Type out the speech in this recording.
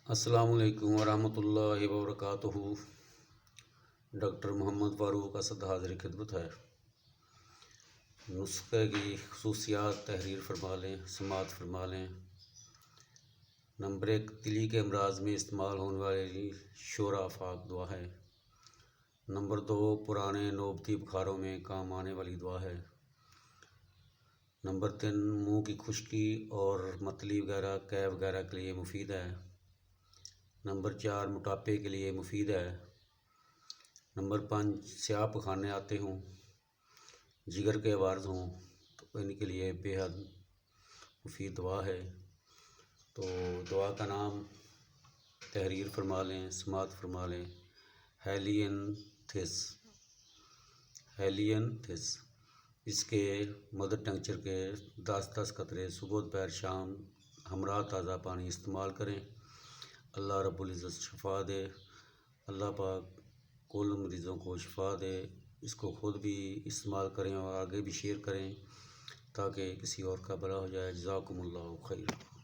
السلام علیکم ورحمۃ اللہ وبرکاتہ۔ ڈاکٹر محمد فاروق اسد حاضر خدمت ہے۔ نسخے کی خصوصیات تحریر فرما لیں، سماعت فرما لیں۔ نمبر 1، دلی کے امراض میں استعمال ہونے والی شورا آفاق دعا ہے۔ نمبر 2، پرانے نوبتی بخاروں میں کام آنے والی دعا ہے۔ نمبر 3، منہ کی خشکی اور متلی وغیرہ قے وغیرہ کے لیے مفید ہے۔ نمبر 4، موٹاپے کے لیے مفید ہے۔ نمبر 5، سیاہ پخانے آتے ہوں، جگر کے عوارض ہوں تو ان کے لیے بے حد مفید دعا ہے۔ تو دعا کا نام تحریر فرما لیں، سماعت فرما لیں۔ ہیلینتھس۔ ہیلینتھس اس کے مدر ٹنکچر کے 10 قطرے صبح دوپہر شام ہمراہ تازہ پانی استعمال کریں۔ اللہ رب العزت شفا دے۔ اللہ پاک کل مریضوں کو شفا دے۔ اس کو خود بھی استعمال کریں اور آگے بھی شیئر کریں تاکہ کسی اور کا بھلا ہو جائے۔ جزاکم اللہ خیر۔